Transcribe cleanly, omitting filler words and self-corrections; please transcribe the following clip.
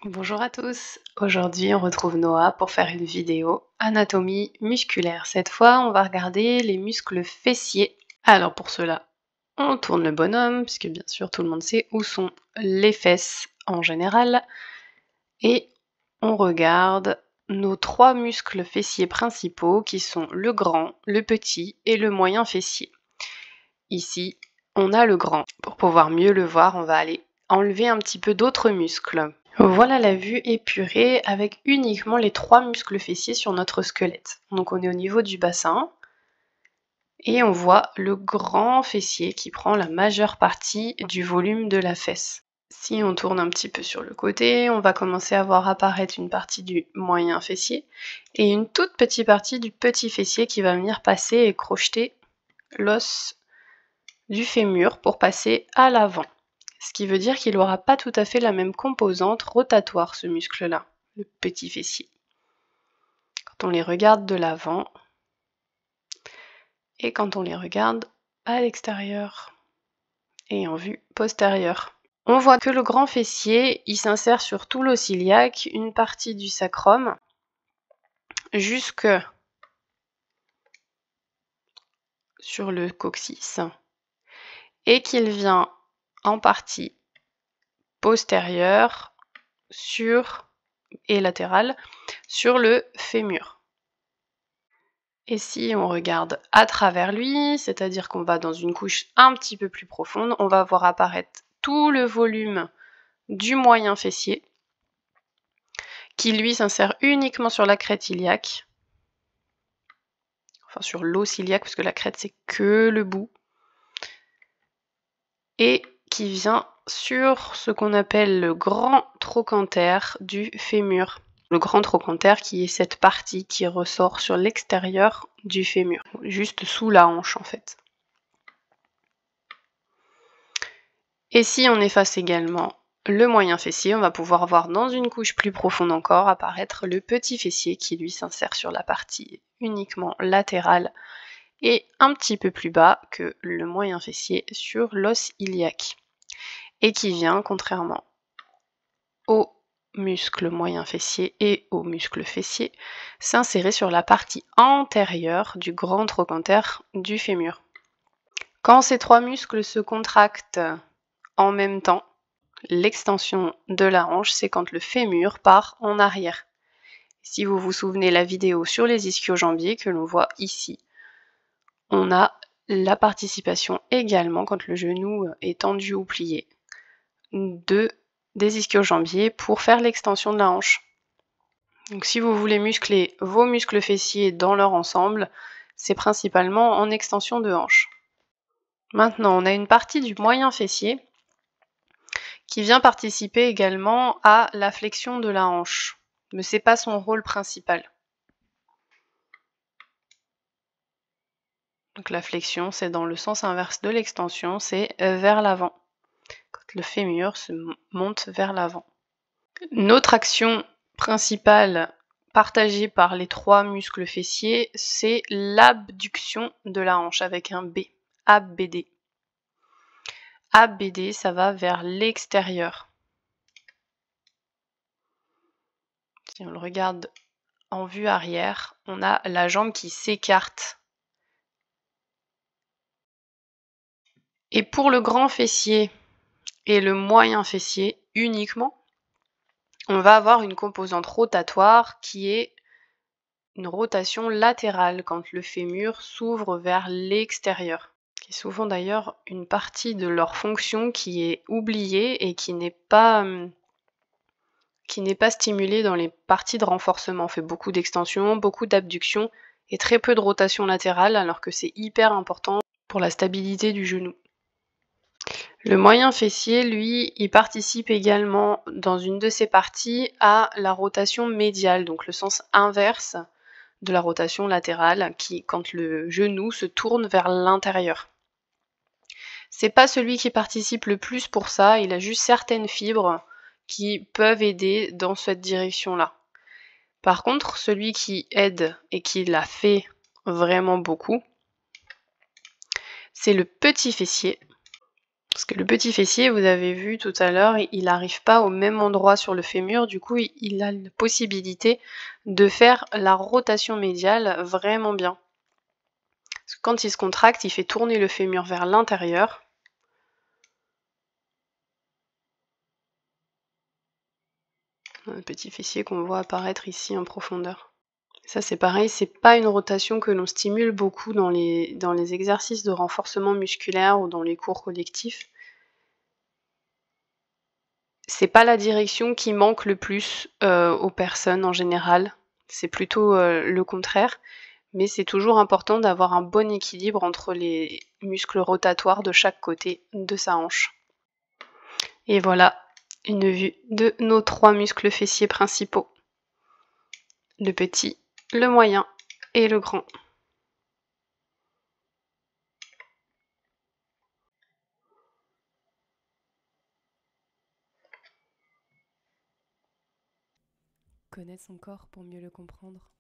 Bonjour à tous, aujourd'hui on retrouve Noah pour faire une vidéo anatomie musculaire. Cette fois on va regarder les muscles fessiers. Alors pour cela on tourne le bonhomme puisque bien sûr tout le monde sait où sont les fesses en général et on regarde nos trois muscles fessiers principaux qui sont le grand, le petit et le moyen fessier. Ici on a le grand. Pour pouvoir mieux le voir on va aller enlever un petit peu d'autres muscles. Voilà la vue épurée avec uniquement les trois muscles fessiers sur notre squelette. Donc on est au niveau du bassin et on voit le grand fessier qui prend la majeure partie du volume de la fesse. Si on tourne un petit peu sur le côté, on va commencer à voir apparaître une partie du moyen fessier et une toute petite partie du petit fessier qui va venir passer et crocheter l'os du fémur pour passer à l'avant. Ce qui veut dire qu'il n'aura pas tout à fait la même composante rotatoire, ce muscle-là, le petit fessier. Quand on les regarde de l'avant et quand on les regarde à l'extérieur et en vue postérieure. On voit que le grand fessier, il s'insère sur tout l'os iliaque, une partie du sacrum, jusque sur le coccyx, et qu'il vient en partie postérieure et latérale sur le fémur. Et si on regarde à travers lui, c'est-à-dire qu'on va dans une couche un petit peu plus profonde, on va voir apparaître tout le volume du moyen fessier, qui lui s'insère uniquement sur la crête iliaque, enfin sur l'os iliaque, parce que la crête c'est que le bout, et qui vient sur ce qu'on appelle le grand trochanter du fémur. Le grand trochanter qui est cette partie qui ressort sur l'extérieur du fémur, juste sous la hanche en fait. Et si on efface également le moyen fessier, on va pouvoir voir dans une couche plus profonde encore apparaître le petit fessier qui lui s'insère sur la partie uniquement latérale et un petit peu plus bas que le moyen fessier sur l'os iliaque. Et qui vient, contrairement au muscle moyen fessier et au muscle fessier, s'insérer sur la partie antérieure du grand trochanter du fémur. Quand ces trois muscles se contractent en même temps, l'extension de la hanche, c'est quand le fémur part en arrière. Si vous vous souvenez la vidéo sur les ischio-jambiers que l'on voit ici, on a la participation également, quand le genou est tendu ou plié, des ischio-jambiers pour faire l'extension de la hanche. Donc si vous voulez muscler vos muscles fessiers dans leur ensemble, c'est principalement en extension de hanche. Maintenant, on a une partie du moyen fessier qui vient participer également à la flexion de la hanche, mais c'est pas son rôle principal. Donc la flexion, c'est dans le sens inverse de l'extension, c'est vers l'avant, quand le fémur se monte vers l'avant. Notre action principale partagée par les trois muscles fessiers, c'est l'abduction de la hanche avec un B, ABD. ABD, ça va vers l'extérieur. Si on le regarde en vue arrière, on a la jambe qui s'écarte. Et pour le grand fessier et le moyen fessier uniquement, on va avoir une composante rotatoire qui est une rotation latérale quand le fémur s'ouvre vers l'extérieur. Qui est souvent d'ailleurs une partie de leur fonction qui est oubliée et qui n'est pas stimulée dans les parties de renforcement. On fait beaucoup d'extension, beaucoup d'abduction et très peu de rotation latérale, alors que c'est hyper important pour la stabilité du genou. Le moyen fessier, lui, il participe également dans une de ses parties à la rotation médiale, donc le sens inverse de la rotation latérale, qui quand le genou se tourne vers l'intérieur. C'est pas celui qui participe le plus pour ça, il a juste certaines fibres qui peuvent aider dans cette direction-là. Par contre, celui qui aide et qui l'a fait vraiment beaucoup, c'est le petit fessier, Parce que le petit fessier, vous avez vu tout à l'heure, il n'arrive pas au même endroit sur le fémur, du coup, il a la possibilité de faire la rotation médiale vraiment bien. Parce que quand il se contracte, il fait tourner le fémur vers l'intérieur. Un petit fessier qu'on voit apparaître ici en profondeur. Ça, c'est pareil, c'est pas une rotation que l'on stimule beaucoup dans les exercices de renforcement musculaire ou dans les cours collectifs. C'est pas la direction qui manque le plus aux personnes en général. C'est plutôt le contraire. Mais c'est toujours important d'avoir un bon équilibre entre les muscles rotatoires de chaque côté de sa hanche. Et voilà une vue de nos 3 muscles fessiers principaux. Le petit, le moyen et le grand. Connaître son corps pour mieux le comprendre.